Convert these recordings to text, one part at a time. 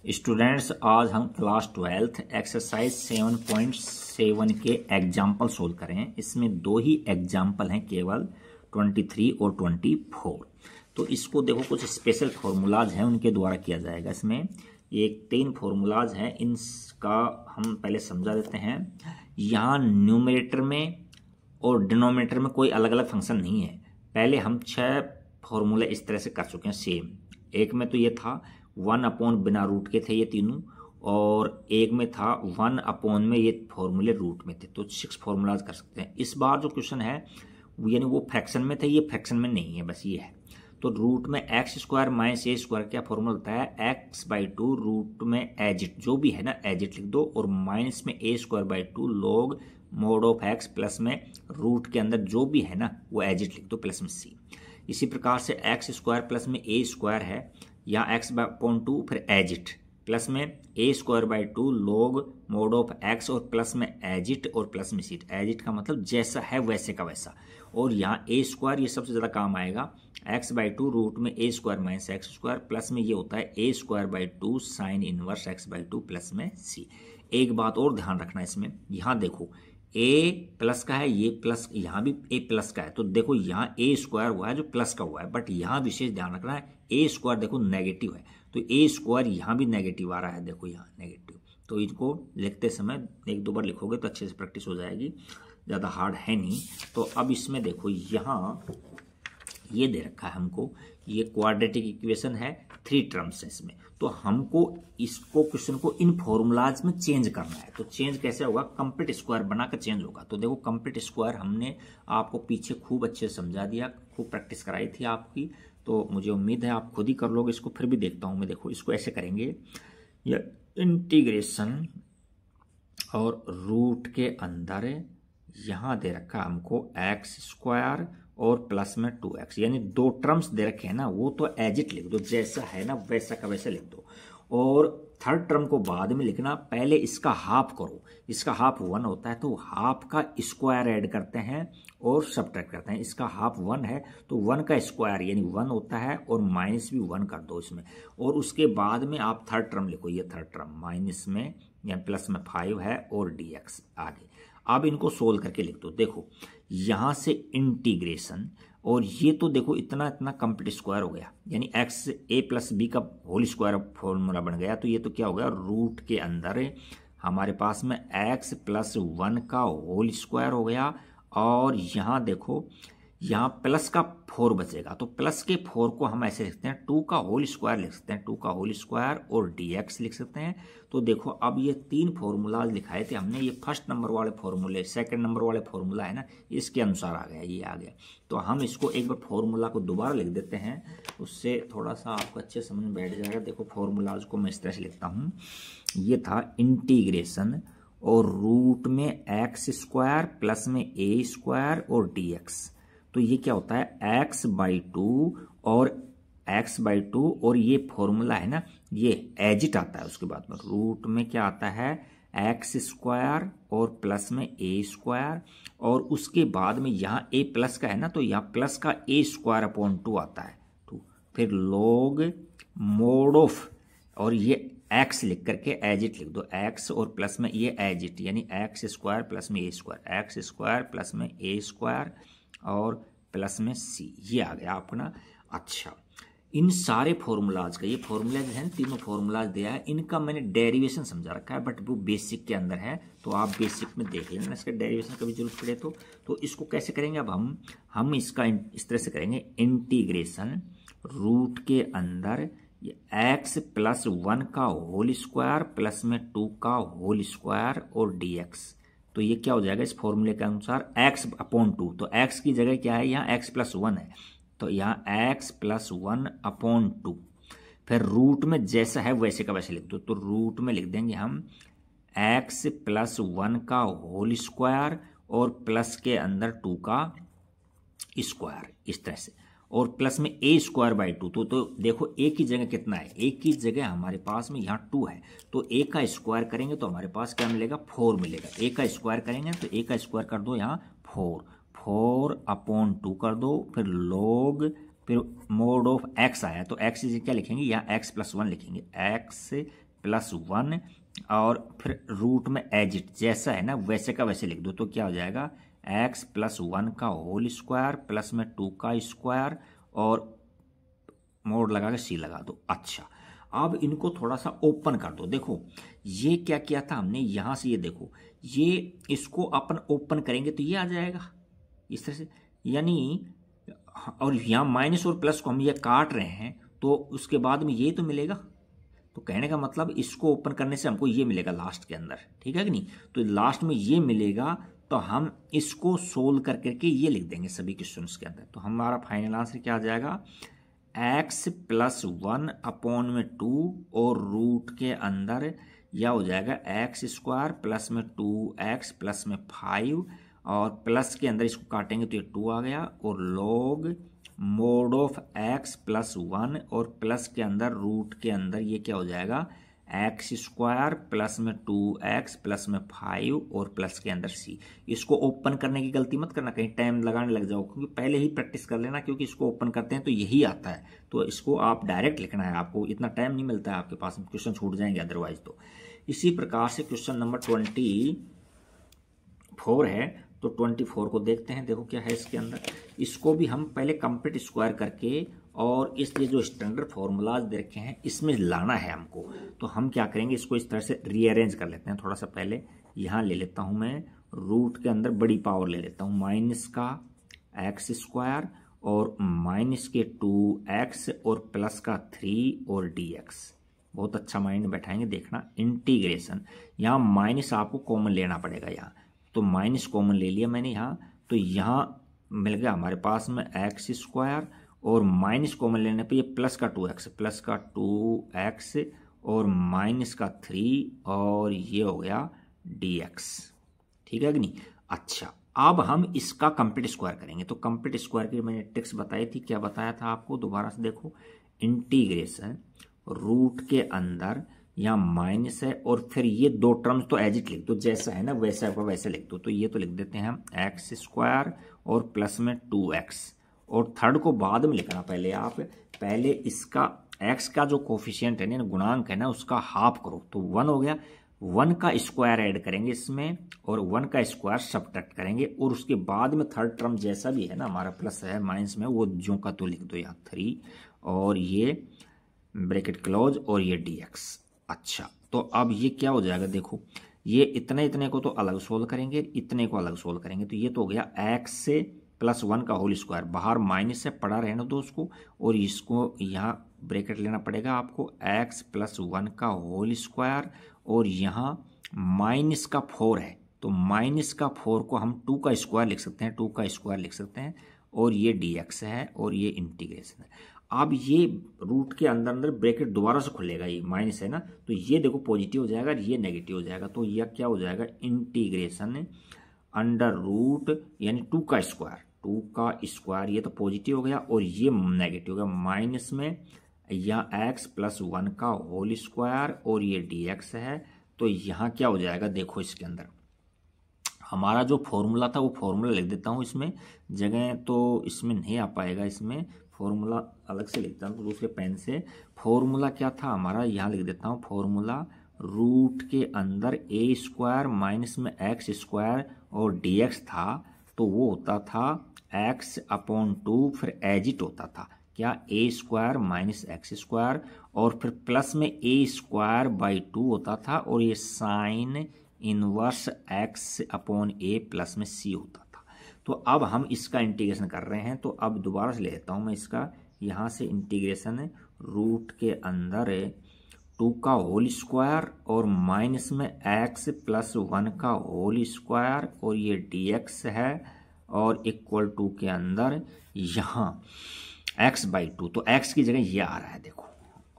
Students, आज हम class 12th exercise 7.7 के एग्जाम्पल सोल्व करें। इसमें दो ही एग्जाम्पल हैं, केवल 23 और 24। तो इसको देखो, कुछ स्पेशल फार्मूलाज हैं, उनके द्वारा किया जाएगा। इसमें ये 3 फार्मूलाज हैं, इनका हम पहले समझा देते हैं। यहाँ न्यूमरेटर में और डिनोमिनेटर में कोई अलग अलग फंक्शन नहीं है। पहले हम 6 फार्मूले इस तरह से कर चुके हैं सेम। एक में तो ये था 1 अपॉन बिना रूट के थे ये तीनों, और एक में था 1 अपॉन में ये फॉर्मूले रूट में थे। तो 6 फार्मूलाज कर सकते हैं। इस बार जो क्वेश्चन है यानी वो फ्रैक्शन में थे, ये फ्रैक्शन में नहीं है, बस ये है। तो रूट में एक्स स्क्वायर माइनस ए स्क्वायर क्या फॉर्मूला होता है, x/2 रूट में एजिट जो भी है ना एजिट लिख दो, और माइनस में a square / 2 log mode of x, plus में रूट के अंदर जो भी है ना वो एजिट लिख दो प्लस में c। इसी प्रकार से एक्स स्क्वायर प्लस में a स्क्वायर है, यहाँ x/2 फिर एजिट प्लस में a square / 2 log mode of x और प्लस में एजिट और प्लस में सीट। एजिट का मतलब जैसा है वैसे का वैसा। और यहाँ a स्क्वायर ये सबसे ज़्यादा काम आएगा, x/2 रूट में a square minus x square, plus में ये होता है a square / 2 sine inverse x/2 plus में c। एक बात और ध्यान रखना इसमें, यहाँ देखो a प्लस का है, ये प्लस, यहाँ भी a प्लस का है। तो देखो यहाँ a स्क्वायर हुआ है जो प्लस का हुआ है, बट यहाँ विशेष ध्यान रखना है a स्क्वायर देखो नेगेटिव है, तो a स्क्वायर यहाँ भी नेगेटिव आ रहा है, देखो यहाँ नेगेटिव। तो इनको लिखते समय 1-2 बार लिखोगे तो अच्छे से प्रैक्टिस हो जाएगी, ज़्यादा हार्ड है नहीं। तो अब इसमें देखो, यहाँ ये दे रखा है हमको, ये क्वाड्रेटिक इक्वेशन है, 3 टर्म्स है इसमें। तो हमको इसको क्वेश्चन को इन फॉर्मूलाज में चेंज करना है। तो चेंज कैसे होगा, कंप्लीट स्क्वायर बनाकर चेंज होगा। तो देखो कंप्लीट स्क्वायर हमने आपको पीछे खूब अच्छे से समझा दिया, खूब प्रैक्टिस कराई थी आपकी, तो मुझे उम्मीद है आप खुद ही कर लोगे इसको। फिर भी देखता हूँ मैं, देखो इसको ऐसे करेंगे, या इंटीग्रेशन और रूट के अंदर यहाँ दे रखा हमको एक्स स्क्वायर और प्लस में 2x, यानी 2 टर्म्स दे रखे हैं ना, वो तो एजिट लिख दो, जैसा है ना वैसा का वैसा लिख दो। और थर्ड टर्म को बाद में लिखना, पहले इसका हाफ करो। इसका हाफ 1 होता है, तो हाफ का स्क्वायर ऐड करते हैं और सब्ट्रैक्ट करते हैं। इसका हाफ 1 है तो 1 का स्क्वायर यानी 1 होता है, और माइनस भी 1 कर दो इसमें। और उसके बाद में आप थर्ड टर्म लिखो, ये थर्ड टर्म माइनस में या प्लस में 5 है और dx आगे। अब इनको सोल्व करके लिख दो। देखो यहाँ से इंटीग्रेशन, और ये तो देखो इतना इतना कंप्लीट स्क्वायर हो गया, यानी एक्स a + b का होल स्क्वायर फॉर्मूला बन गया। तो ये तो क्या हो गया, रूट के अंदर हमारे पास में x + 1 का होल स्क्वायर हो गया। और यहाँ देखो, यहाँ प्लस का 4 बचेगा, तो प्लस के 4 को हम ऐसे लिखते हैं 2 का होल स्क्वायर लिख सकते हैं, 2 का होल स्क्वायर और dx लिख सकते हैं। तो देखो अब ये 3 फॉर्मूलाज लिखाए थे हमने, ये फर्स्ट नंबर वाले फॉर्मूले, सेकंड नंबर वाले फॉर्मूला है ना, इसके अनुसार आ गया, ये आ गया। तो हम इसको एक बार फॉर्मूला को दोबारा लिख देते हैं, उससे थोड़ा सा आपको अच्छे समझ में बैठ जाएगा। देखो फॉर्मूलाज को मैं इस तरह से लिखता हूँ, ये था इंटीग्रेशन और रूट में एक्स स्क्वायर प्लस में a स्क्वायर और dx। तो ये क्या होता है, x/2 और x/2, और ये फॉर्मूला है ना, ये एजिट आता है। उसके बाद में रूट में क्या आता है, एक्स स्क्वायर और प्लस में a स्क्वायर, और उसके बाद में यहाँ a प्लस का है ना, तो यहाँ प्लस का a स्क्वायर अपॉन 2 आता है, 2 फिर लॉग मोड ऑफ, और ये x लिख करके एजिट लिख दो, x और प्लस में ये एजिट यानी एक्स स्क्वायर प्लस में a square, x square plus में a स्क्वायर और प्लस में c, ये आ गया अपना। अच्छा, इन सारे फॉर्मूलाज का, ये फॉर्मूला जो है तीनों फॉर्मूलाज दिया है, इनका मैंने डेरिवेशन समझा रखा है, बट वो बेसिक के अंदर है, तो आप बेसिक में देख लेना, इसका डेरिवेशन कभी जरूरत पड़े तो इसको कैसे करेंगे। अब हम इसका इस तरह से करेंगे, इंटीग्रेशन रूट के अंदर x + 1 का होल स्क्वायर प्लस में 2 का होल स्क्वायर और dx। तो ये क्या हो जाएगा इस फॉर्मूले के अनुसार, x/2। तो x की जगह क्या है, यहाँ x + 1 है, तो यहाँ x + 1/2। फिर रूट में जैसा है वैसे का वैसे लिख दो, तो रूट में लिख देंगे हम x + 1 का होल स्क्वायर और प्लस के अंदर 2 का स्क्वायर, इस तरह से, और प्लस में a स्क्वायर / 2। तो देखो a की जगह कितना है, a की जगह हमारे पास में यहाँ 2 है, तो a का स्क्वायर करेंगे तो हमारे पास क्या मिलेगा, 4 मिलेगा। a का स्क्वायर करेंगे तो a का स्क्वायर कर दो यहाँ 4/2 कर दो, फिर लॉग, फिर मोड ऑफ x आया तो x क्या लिखेंगे, यहाँ x + 1 लिखेंगे, x प्लस 1 और फिर रूट में एज इट जैसा है ना वैसे का वैसे लिख दो। तो क्या हो जाएगा x प्लस 1 का होल स्क्वायर प्लस में 2 का स्क्वायर और मोड लगा के सी लगा दो। अच्छा, अब इनको थोड़ा सा ओपन कर दो। देखो ये क्या किया था हमने, यहां से ये देखो, ये इसको अपन ओपन करेंगे तो ये आ जाएगा इस तरह से, यानी और यहाँ माइनस और प्लस को हम ये काट रहे हैं तो उसके बाद में ये तो मिलेगा। तो कहने का मतलब इसको ओपन करने से हमको ये मिलेगा लास्ट के अंदर, ठीक है कि नहीं। तो लास्ट में ये मिलेगा तो हम इसको सोल्व कर करके ये लिख देंगे सभी क्वेश्चंस के अंदर। तो हमारा फाइनल आंसर क्या आ जाएगा, x प्लस 1 अपॉन में 2 और रूट के अंदर यह हो जाएगा एक्स स्क्वायर प्लस में 2x प्लस में 5 और प्लस के अंदर इसको काटेंगे तो ये 2 आ गया और log mode of x plus 1 और प्लस के अंदर रूट के अंदर ये क्या हो जाएगा एक्स स्क्वायर प्लस में 2x प्लस में 5 और प्लस के अंदर c। इसको ओपन करने की गलती मत करना, कहीं टाइम लगाने लग जाओ, क्योंकि पहले ही प्रैक्टिस कर लेना, क्योंकि इसको ओपन करते हैं तो यही आता है। तो इसको आप डायरेक्ट लिखना है, आपको इतना टाइम नहीं मिलता है आपके पास, क्वेश्चन छूट जाएंगे अदरवाइज। तो इसी प्रकार से क्वेश्चन नंबर 24 है, तो 24 को देखते हैं। देखो क्या है इसके अंदर, इसको भी हम पहले कंप्लीट स्क्वायर करके और इसलिए जो स्टैंडर्ड फॉर्मूलाज दे रखे हैं इसमें लाना है हमको। तो हम क्या करेंगे, इसको इस तरह से रीअरेंज कर लेते हैं। थोड़ा सा पहले यहाँ ले लेता हूँ मैं, रूट के अंदर बड़ी पावर ले लेता हूँ, माइनस का एक्स स्क्वायर और माइनस के 2x और प्लस का 3 और dx। बहुत अच्छा माइंड बैठाएंगे, देखना इंटीग्रेशन। यहाँ माइनस आपको कॉमन लेना पड़ेगा यहाँ, तो माइनस कॉमन ले लिया मैंने यहाँ, तो यहाँ मिल गया हमारे पास में एक्स स्क्वायर और माइनस कॉमन लेने पे ये प्लस का 2x प्लस का 2x और माइनस का 3 और ये हो गया dx, ठीक है कि नहीं। अच्छा, अब हम इसका कंप्लीट स्क्वायर करेंगे। तो कंप्लीट स्क्वायर की मैंने ट्रिक्स बताई थी, क्या बताया था आपको, दोबारा से देखो, इंटीग्रेशन रूट के अंदर यहाँ माइनस है और फिर ये दो टर्म्स तो एज इट लिख दो, जैसा है ना वैसा का वैसे लिख दो। तो ये तो लिख देते हैं हम एक्स स्क्वायर और प्लस में 2x और थर्ड को बाद में लिखना, पहले आप पहले इसका x का जो कोफिशिएंट है ना गुणांक है ना उसका हाफ करो, तो 1 हो गया। 1 का स्क्वायर ऐड करेंगे इसमें और 1 का स्क्वायर सब्ट्रैक्ट करेंगे और उसके बाद में थर्ड टर्म जैसा भी है ना हमारा प्लस है माइनस में वो जो का तो लिख दो यहाँ 3 और ये ब्रैकेट क्लोज और ये dx। अच्छा, तो अब ये क्या हो जाएगा, देखो ये इतने को तो अलग सोल्व करेंगे, इतने को अलग सोल्व करेंगे, तो ये तो हो गया x से प्लस 1 का होल स्क्वायर, बाहर माइनस से पड़ा रहने दो उसको और इसको यहाँ ब्रैकेट लेना पड़ेगा आपको, x प्लस 1 का होल स्क्वायर और यहाँ माइनस का 4 है तो माइनस का 4 को हम 2 का स्क्वायर लिख सकते हैं, 2 का स्क्वायर लिख सकते हैं और ये dx है और ये इंटीग्रेशन है। अब ये रूट के अंदर अंदर ब्रैकेट दोबारा से खुलेगा, ये माइनस है ना, तो ये देखो पॉजिटिव हो जाएगा और ये नेगेटिव हो जाएगा, तो यह क्या हो जाएगा इंटीग्रेशन अंडर रूट यानी 2 का स्क्वायर, 2 का स्क्वायर ये तो पॉजिटिव हो गया और ये नेगेटिव हो गया, माइनस में यहाँ x प्लस 1 का होल स्क्वायर और ये dx है। तो यहाँ क्या हो जाएगा, देखो इसके अंदर हमारा जो फॉर्मूला था वो फॉर्मूला लिख देता हूँ, इसमें जगह तो इसमें नहीं आ पाएगा, इसमें फॉर्मूला अलग से लिखता हूँ दूसरे पेन से। फॉर्मूला क्या था हमारा, यहाँ लिख देता हूँ, फॉर्मूला रूट के अंदर a स्क्वायर माइनस में x स्क्वायर और dx था, तो वो होता था x अपॉन 2, फिर एज इट होता था क्या a square minus x square और फिर प्लस में a स्क्वायर बाई 2 होता था और ये sine inverse x upon a plus में c होता था। तो अब हम इसका इंटीग्रेशन कर रहे हैं, तो अब दोबारा से ले लेता हूँ मैं इसका, यहाँ से इंटीग्रेशन रूट के अंदर 2 का होल स्क्वायर और माइनस में x प्लस 1 का होल स्क्वायर और ये dx है और इक्वल टू के अंदर यहाँ x बाई 2, तो x की जगह ये आ रहा है देखो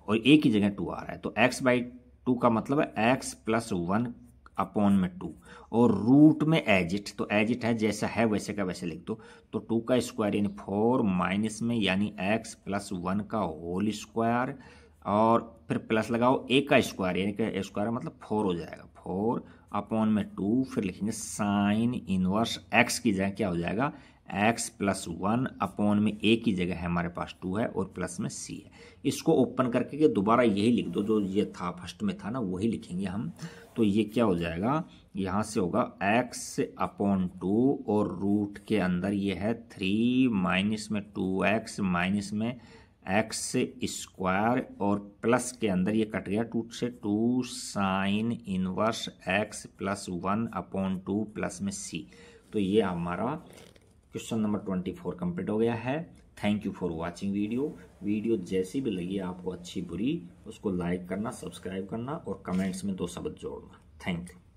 और a की जगह 2 आ रहा है, तो x बाई 2 का मतलब है x प्लस 1 अपॉन में 2 और रूट में एज इट, तो एज इट है जैसा है वैसे का वैसे लिख दो, तो 2 का स्क्वायर यानी 4 माइनस में यानी x प्लस 1 का होल स्क्वायर और फिर प्लस लगाओ a का स्क्वायर यानी कि स्क्वायर मतलब 4 हो जाएगा, 4 अपॉन में 2, फिर लिखेंगे साइन इनवर्स x की जगह क्या हो जाएगा एक्स प्लस 1 अपॉन में ए की जगह है हमारे पास 2 है और प्लस में सी है। इसको ओपन करके के दोबारा यही लिख दो जो ये था फर्स्ट में था ना, वही लिखेंगे हम। तो ये क्या हो जाएगा, यहाँ से होगा एक्स अपॉन 2 और रूट के अंदर ये है 3 माइनस में 2x माइनस में एक्स स्क्वायर और प्लस के अंदर ये कट गया 2 से 2 sine inverse x plus 1 upon 2 plus में सी। तो ये हमारा क्वेश्चन नंबर 24 कंप्लीट हो गया है। Thank you for watching video जैसी भी लगी आपको अच्छी बुरी उसको लाइक करना, सब्सक्राइब करना और कमेंट्स में 2 शब्द जोड़ना। Thank you.